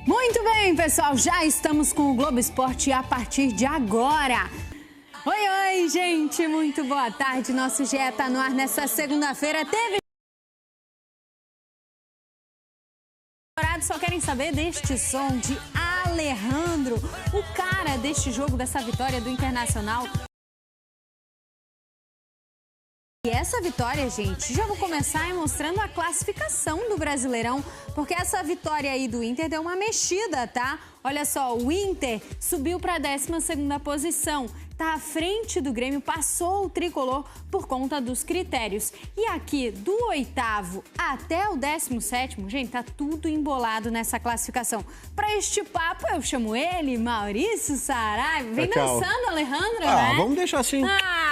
Muito bem, pessoal, já estamos com o Globo Esporte a partir de agora. Oi, gente, muito boa tarde. Nosso GE tá no ar nessa segunda-feira. Só querem saber deste som de Alejandro, o cara deste jogo, dessa vitória do Internacional. E essa vitória, gente, já vou começar mostrando a classificação do Brasileirão, porque essa vitória aí do Inter deu uma mexida, tá? Olha só, o Inter subiu para a 12ª posição, tá à frente do Grêmio, passou o tricolor por conta dos critérios. E aqui, do 8º até o 17º, gente, tá tudo embolado nessa classificação. Para este papo, eu chamo ele, Maurício Saraiva. Vem dançando, Alejandro, né? Vamos deixar assim.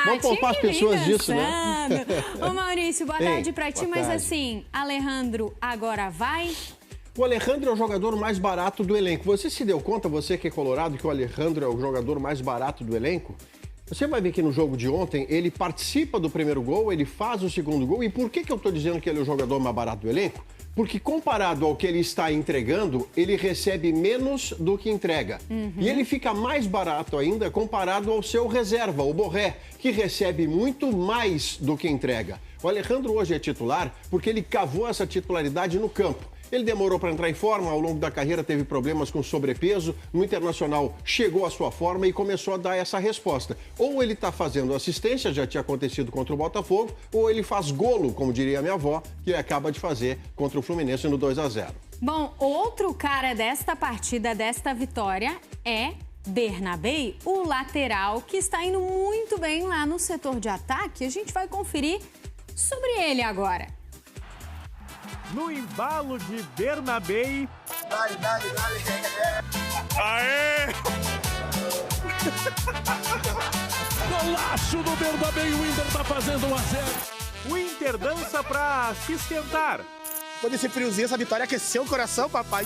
Vamos poupar as pessoas disso, né? Ô, Maurício, boa tarde pra ti, mas assim, Alejandro agora vai... O Alejandro é o jogador mais barato do elenco. Você se deu conta, você que é colorado, que o Alejandro é o jogador mais barato do elenco? Você vai ver que no jogo de ontem, ele participa do primeiro gol, ele faz o segundo gol. E por que eu estou dizendo que ele é o jogador mais barato do elenco? Porque comparado ao que ele está entregando, ele recebe menos do que entrega. E ele fica mais barato ainda comparado ao seu reserva, o Borré, que recebe muito mais do que entrega. O Alejandro hoje é titular porque ele cavou essa titularidade no campo. Ele demorou para entrar em forma, ao longo da carreira teve problemas com sobrepeso, no Internacional chegou à sua forma e começou a dar essa resposta. Ou ele está fazendo assistência, já tinha acontecido contra o Botafogo, ou ele faz golo, como diria a minha avó, que acaba de fazer contra o Fluminense no 2-0. Bom, outro cara desta partida, desta vitória, é Bernabei, o lateral, que está indo muito bem lá no setor de ataque. A gente vai conferir sobre ele agora. No embalo de Bernabei. Dale. Aê! Golaço do Bernabei, o Inter tá fazendo 1-0. O Inter dança pra se esquentar. Quando esse friozinho, essa vitória aqueceu o coração, papai.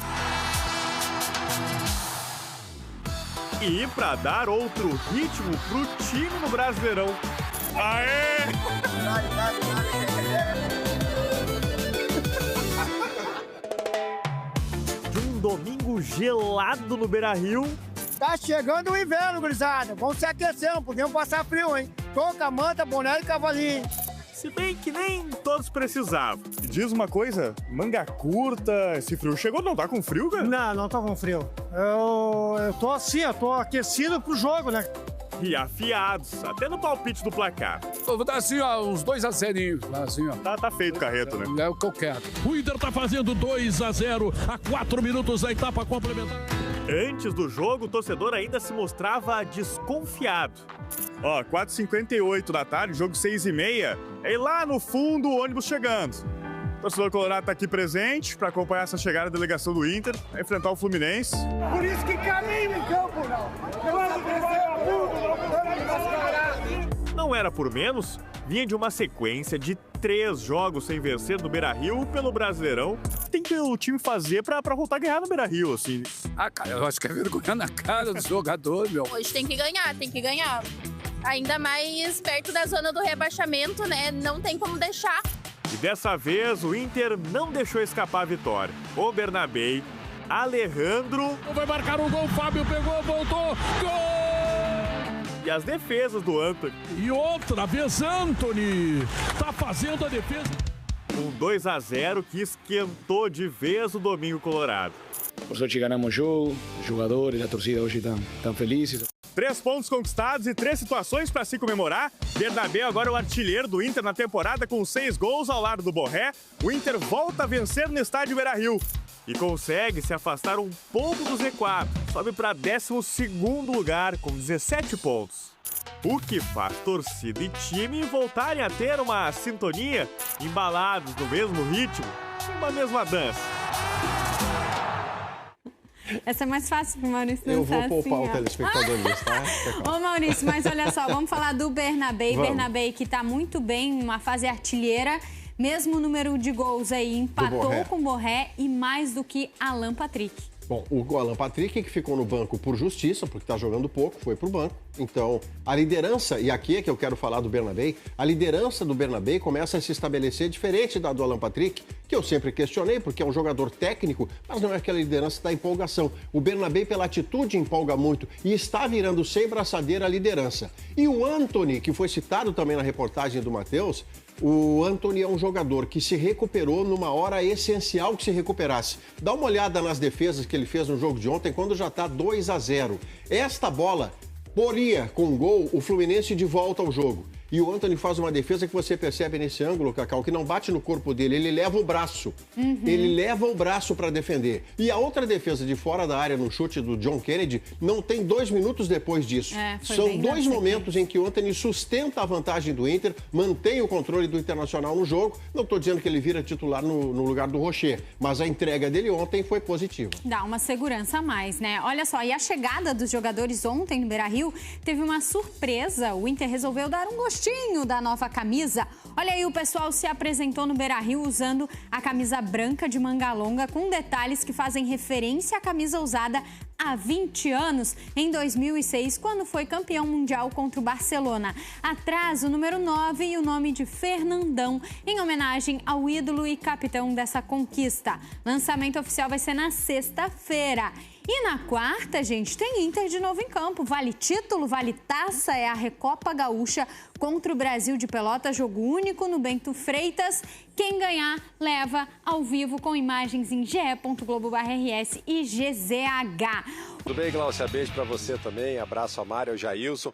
E pra dar outro ritmo pro time no Brasileirão. Aê! De um domingo gelado no Beira-Rio. Tá chegando o inverno, gurizada. Vamos se aquecer, não podemos passar frio, hein? Toca, manta, boné e cavalinho. Se bem que nem todos precisavam. E diz uma coisa, manga curta, esse frio chegou, não tá com frio, cara? Não tá com frio. Eu tô assim, eu tô aquecido pro jogo, né? E afiados, até no palpite do placar. Eu vou dar assim, ó, uns 2-0, assim, ó. Tá feito, Carreto, né? É o que eu quero. O Inter tá fazendo 2-0 a 4 minutos da etapa complementar. Antes do jogo, o torcedor ainda se mostrava desconfiado. Ó, 4h58 da tarde, jogo 6h30, e lá no fundo o ônibus chegando. O torcedor colorado tá aqui presente para acompanhar essa chegada da delegação do Inter, a enfrentar o Fluminense. Por isso que caminho em campo, não. Não era por menos, vinha de uma sequência de 3 jogos sem vencer no Beira-Rio pelo Brasileirão. Tem que o time fazer pra voltar a ganhar no Beira-Rio, assim. Ah, cara, eu acho que é vergonha na cara do jogador, meu. Hoje tem que ganhar. Ainda mais perto da zona do rebaixamento, né? Não tem como deixar. E dessa vez o Inter não deixou escapar a vitória. O Bernabei, Alejandro... Vai marcar um gol, Fábio pegou, voltou, gol! E as defesas do Antony. E outra vez, Antony tá fazendo a defesa. Um 2-0 que esquentou de vez o domingo colorado. Por sorte ganhamos o jogo, os jogadores, a torcida hoje estão felizes. 3 pontos conquistados e 3 situações para se comemorar. Bernabé agora é o artilheiro do Inter na temporada com 6 gols ao lado do Borré. O Inter volta a vencer no estádio Beira-Rio e consegue se afastar um pouco do Z4. Sobe para 12º lugar com 17 pontos. O que faz torcida e time voltarem a ter uma sintonia, embalados no mesmo ritmo, uma mesma dança. Essa é mais fácil pro Maurício dançar. Eu vou poupar assim, o telespectador nisso, tá? Ô, Maurício, mas olha só, vamos falar do Bernabei. Vamos. Bernabei que tá muito bem, uma fase artilheira. Mesmo número de gols aí, empatou com o Borré e mais do que Alan Patrick. Bom, o Alan Patrick, que ficou no banco por justiça, porque está jogando pouco, foi para o banco. Então, a liderança, e aqui é que eu quero falar do Bernabé, a liderança do Bernabé começa a se estabelecer diferente da do Alan Patrick, que eu sempre questionei, porque é um jogador técnico, mas não é aquela liderança da empolgação. O Bernabé, pela atitude, empolga muito e está virando sem braçadeira a liderança. E o Antony, que foi citado também na reportagem do Matheus, o Antony é um jogador que se recuperou numa hora essencial que se recuperasse. Dá uma olhada nas defesas que ele fez no jogo de ontem, quando já está 2-0. Esta bola poria com gol o Fluminense de volta ao jogo. E o Antony faz uma defesa que você percebe nesse ângulo, Cacau, que não bate no corpo dele, ele leva o braço. Ele leva o braço para defender. E a outra defesa de fora da área, no chute do John Kennedy, não tem 2 minutos depois disso. São 2 momentos em que o Antony sustenta a vantagem do Inter, mantém o controle do Internacional no jogo. Não estou dizendo que ele vira titular no lugar do Rocher, mas a entrega dele ontem foi positiva. Dá uma segurança a mais, né? Olha só, e a chegada dos jogadores ontem no Beira-Rio teve uma surpresa. O Inter resolveu dar um gostinho da nova camisa. Olha aí, o pessoal se apresentou no Beira-Rio usando a camisa branca de manga longa com detalhes que fazem referência à camisa usada há 20 anos, em 2006, quando foi campeão mundial contra o Barcelona. Atrás, o número 9 e o nome de Fernandão, em homenagem ao ídolo e capitão dessa conquista. Lançamento oficial vai ser na sexta-feira. E na quarta, gente, tem Inter de novo em campo. Vale título, vale taça, é a Recopa Gaúcha contra o Brasil de Pelotas, jogo único no Bento Freitas. Quem ganhar, leva ao vivo com imagens em ge.globo.rs e GZH. Tudo bem, Glaucia? Beijo pra você também. Abraço a Mário, ao Jailson.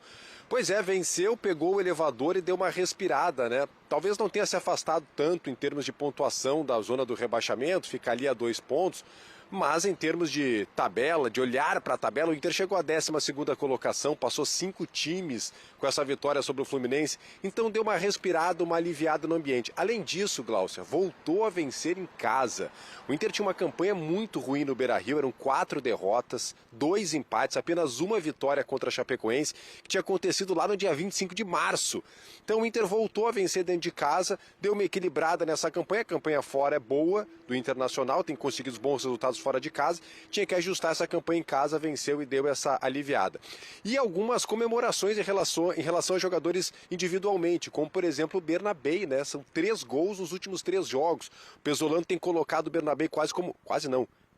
Pois é, venceu, pegou o elevador e deu uma respirada, né? Talvez não tenha se afastado tanto em termos de pontuação da zona do rebaixamento, fica ali a 2 pontos. Mas em termos de tabela, de olhar para a tabela, o Inter chegou à 12ª colocação, passou 5 times com essa vitória sobre o Fluminense, então deu uma respirada, uma aliviada no ambiente. Além disso, Glaucia, voltou a vencer em casa. O Inter tinha uma campanha muito ruim no Beira-Rio, eram 4 derrotas, 2 empates, apenas uma vitória contra a Chapecoense, que tinha acontecido lá no dia 25 de março. Então o Inter voltou a vencer dentro de casa, deu uma equilibrada nessa campanha, a campanha fora é boa do Internacional, tem conseguido bons resultados fora de casa, tinha que ajustar essa campanha em casa, venceu e deu essa aliviada. E algumas comemorações em relação a jogadores individualmente, como por exemplo o Bernabé, né? São 3 gols nos últimos 3 jogos. O Pesolano tem colocado o Bernabé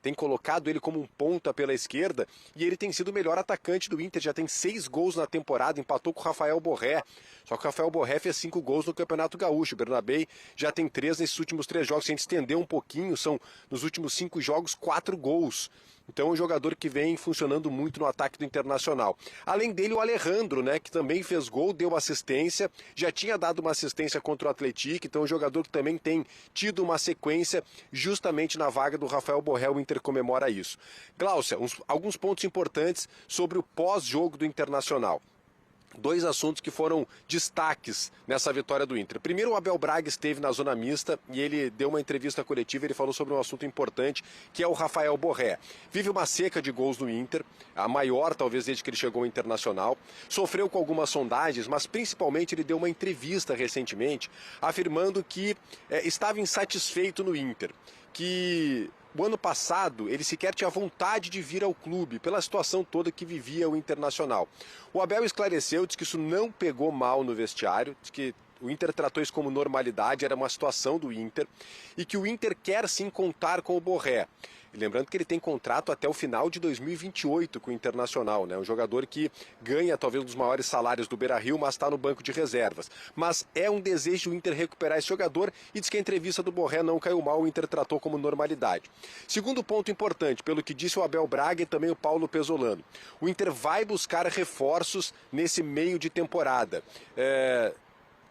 tem colocado ele como um ponta pela esquerda e ele tem sido o melhor atacante do Inter, já tem 6 gols na temporada, empatou com o Rafael Borré, só que o Rafael Borré fez 5 gols no Campeonato Gaúcho, o Bernabé já tem 3 nesses últimos 3 jogos, se a gente estender um pouquinho, são nos últimos 5 jogos 4 gols. Então é um jogador que vem funcionando muito no ataque do Internacional. Além dele, o Alejandro, né, que também fez gol, deu assistência, já tinha dado uma assistência contra o Atlético, então é um jogador que também tem tido uma sequência justamente na vaga do Rafael Borré, o Inter comemora isso. Glaucia, alguns pontos importantes sobre o pós-jogo do Internacional. 2 assuntos que foram destaques nessa vitória do Inter. Primeiro, o Abel Braga esteve na zona mista e ele deu uma entrevista coletiva, ele falou sobre um assunto importante, que é o Rafael Borré. Vive uma seca de gols no Inter, a maior talvez desde que ele chegou ao Internacional. Sofreu com algumas sondagens, mas principalmente ele deu uma entrevista recentemente afirmando que estava insatisfeito no Inter, que o ano passado ele sequer tinha vontade de vir ao clube pela situação toda que vivia o Internacional. O Abel esclareceu, disse que isso não pegou mal no vestiário, disse que o Inter tratou isso como normalidade, era uma situação do Inter e que o Inter quer sim contar com o Borré. E lembrando que ele tem contrato até o final de 2028 com o Internacional, né? Um jogador que ganha talvez um dos maiores salários do Beira-Rio, mas está no banco de reservas. Mas é um desejo do Inter recuperar esse jogador e diz que a entrevista do Borré não caiu mal, o Inter tratou como normalidade. Segundo ponto importante, pelo que disse o Abel Braga e também o Paulo Pesolano, o Inter vai buscar reforços nesse meio de temporada.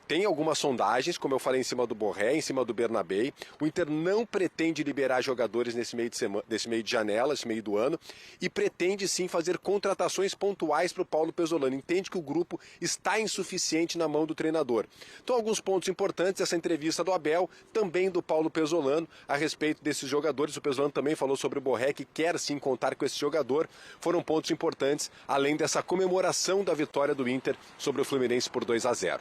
Tem algumas sondagens, como eu falei, em cima do Borré, em cima do Bernabé. O Inter não pretende liberar jogadores nesse meio de janela, esse meio do ano, e pretende sim fazer contratações pontuais para o Paulo Pesolano. Entende que o grupo está insuficiente na mão do treinador. Então, alguns pontos importantes dessa entrevista do Abel, também do Paulo Pesolano, a respeito desses jogadores. O Pesolano também falou sobre o Borré, que quer sim contar com esse jogador. Foram pontos importantes, além dessa comemoração da vitória do Inter sobre o Fluminense por 2-0.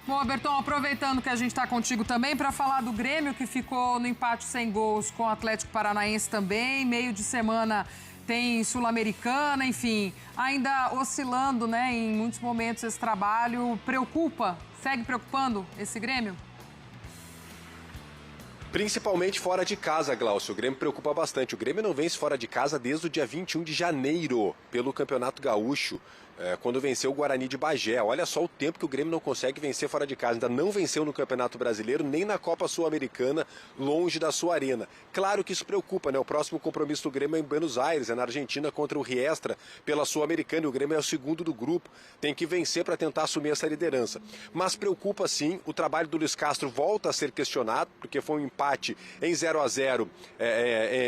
Bom, Berton, aproveitando que a gente está contigo também para falar do Grêmio, que ficou no empate sem gols com o Atlético Paranaense também. Meio de semana tem Sul-Americana, enfim, ainda oscilando, né, em muitos momentos esse trabalho. Preocupa? Segue preocupando esse Grêmio? Principalmente fora de casa, Glaucio. O Grêmio preocupa bastante. O Grêmio não vence fora de casa desde o dia 21 de janeiro, pelo Campeonato Gaúcho, quando venceu o Guarani de Bagé. Olha só o tempo que o Grêmio não consegue vencer fora de casa. Ainda não venceu no Campeonato Brasileiro, nem na Copa Sul-Americana, longe da sua arena. Claro que isso preocupa, né? O próximo compromisso do Grêmio é em Buenos Aires, é na Argentina contra o Riestra, pela Sul-Americana. E o Grêmio é o segundo do grupo. Tem que vencer para tentar assumir essa liderança. Mas preocupa sim, o trabalho do Luiz Castro volta a ser questionado, porque foi um empate em 0-0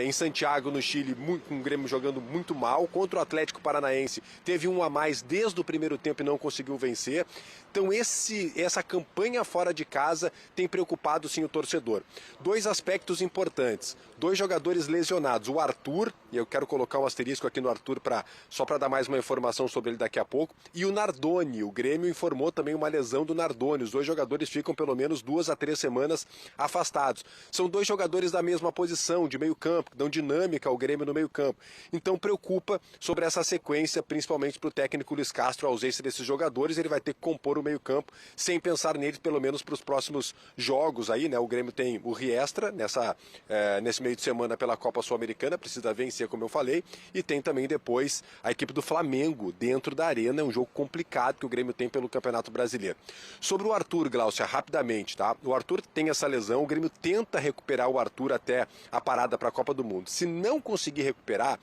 em Santiago, no Chile, com o Grêmio jogando muito mal. Contra o Atlético Paranaense, teve um a mais desde o primeiro tempo e não conseguiu vencer. Então essa campanha fora de casa tem preocupado sim o torcedor. Dois aspectos importantes, 2 jogadores lesionados, o Arthur, e eu quero colocar um asterisco aqui no Arthur só para dar mais uma informação sobre ele daqui a pouco, e o Nardoni. O Grêmio informou também uma lesão do Nardoni. Os 2 jogadores ficam pelo menos 2 a 3 semanas afastados. São 2 jogadores da mesma posição, de meio campo, que dão dinâmica ao Grêmio no meio campo. Então preocupa sobre essa sequência, principalmente para o técnico Luiz Castro, a ausência desses jogadores. Ele vai ter que compor o meio campo, sem pensar neles, pelo menos para os próximos jogos aí, né? O Grêmio tem o Riestra nesse meio de semana pela Copa Sul-Americana, precisa vencer, como eu falei, e tem também depois a equipe do Flamengo dentro da arena. É um jogo complicado que o Grêmio tem pelo Campeonato Brasileiro. Sobre o Arthur, Glaucia, rapidamente, tá? O Arthur tem essa lesão, o Grêmio tenta recuperar o Arthur até a parada para a Copa do Mundo. Se não conseguir recuperar,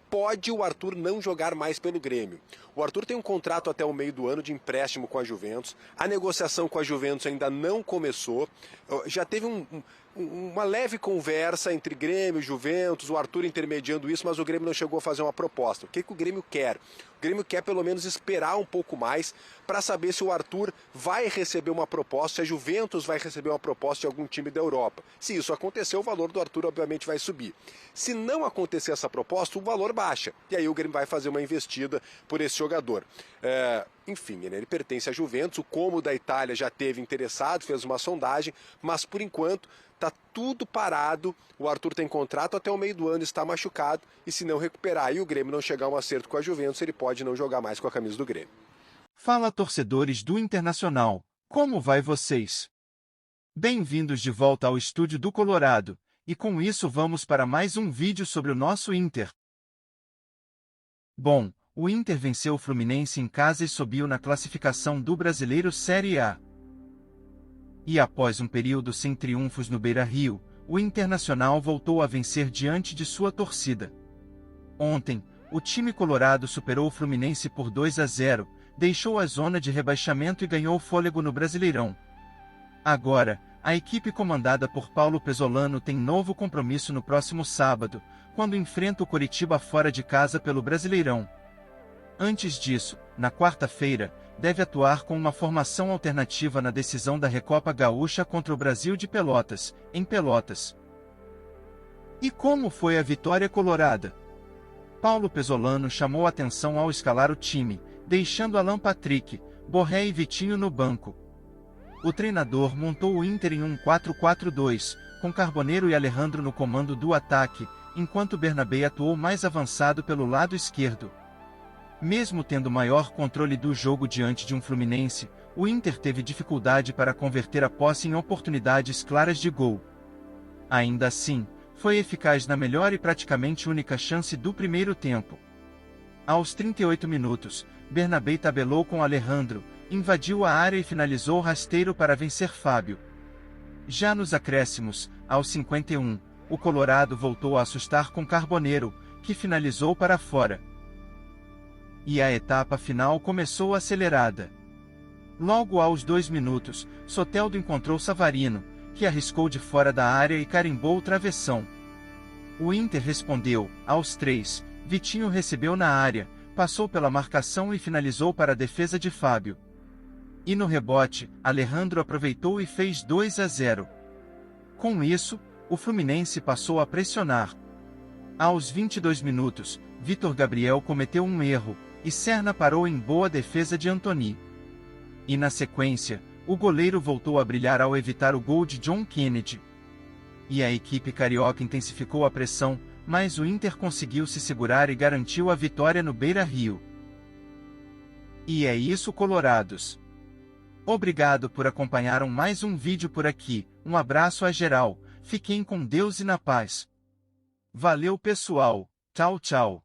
pode o Arthur não jogar mais pelo Grêmio. O Arthur tem um contrato até o meio do ano de empréstimo com a Juventus. A negociação com a Juventus ainda não começou. Já teve uma leve conversa entre Grêmio e Juventus, o Arthur intermediando isso, mas o Grêmio não chegou a fazer uma proposta. O que o Grêmio quer? O Grêmio quer pelo menos esperar um pouco mais para saber se o Arthur vai receber uma proposta, se a Juventus vai receber uma proposta de algum time da Europa. Se isso acontecer, o valor do Arthur obviamente vai subir. Se não acontecer essa proposta, o valor baixa. E aí o Grêmio vai fazer uma investida por esse jogador. Enfim, né, ele pertence à Juventus, o Como da Itália já teve interessado, fez uma sondagem, mas por enquanto está tudo parado. O Arthur tem contrato até o meio do ano, está machucado, e se não recuperar e o Grêmio não chegar a um acerto com a Juventus, ele pode não jogar mais com a camisa do Grêmio. Fala, torcedores do Internacional, como vai vocês? Bem-vindos de volta ao estúdio do Colorado, e com isso vamos para mais um vídeo sobre o nosso Inter. Bom, o Inter venceu o Fluminense em casa e subiu na classificação do Brasileiro Série A. E após um período sem triunfos no Beira-Rio, o Internacional voltou a vencer diante de sua torcida. Ontem, o time colorado superou o Fluminense por 2-0, deixou a zona de rebaixamento e ganhou fôlego no Brasileirão. Agora, a equipe comandada por Paulo Pesolano tem novo compromisso no próximo sábado, quando enfrenta o Coritiba fora de casa pelo Brasileirão. Antes disso, na quarta-feira, deve atuar com uma formação alternativa na decisão da Recopa Gaúcha contra o Brasil de Pelotas, em Pelotas. E como foi a vitória colorada? Paulo Pesolano chamou atenção ao escalar o time, deixando Alan Patrick, Borré e Vitinho no banco. O treinador montou o Inter em um 4-4-2, com Carboneiro e Alejandro no comando do ataque, enquanto Bernabé atuou mais avançado pelo lado esquerdo. Mesmo tendo maior controle do jogo diante de um Fluminense, o Inter teve dificuldade para converter a posse em oportunidades claras de gol. Ainda assim, foi eficaz na melhor e praticamente única chance do primeiro tempo. Aos 38 minutos, Bernabé tabelou com Alejandro, invadiu a área e finalizou rasteiro para vencer Fábio. Já nos acréscimos, aos 51, o Colorado voltou a assustar com Carboneiro, que finalizou para fora. E a etapa final começou acelerada. Logo aos 2 minutos, Soteldo encontrou Savarino, que arriscou de fora da área e carimbou o travessão. O Inter respondeu, aos 3, Vitinho recebeu na área, passou pela marcação e finalizou para a defesa de Fábio. E no rebote, Alejandro aproveitou e fez 2-0. Com isso, o Fluminense passou a pressionar. Aos 22 minutos, Vitor Gabriel cometeu um erro, e Serna parou em boa defesa de Antony. E na sequência, o goleiro voltou a brilhar ao evitar o gol de John Kennedy. E a equipe carioca intensificou a pressão, mas o Inter conseguiu se segurar e garantiu a vitória no Beira-Rio. E é isso, colorados. Obrigado por acompanhar mais um vídeo por aqui, um abraço a geral, fiquem com Deus e na paz. Valeu pessoal, tchau tchau.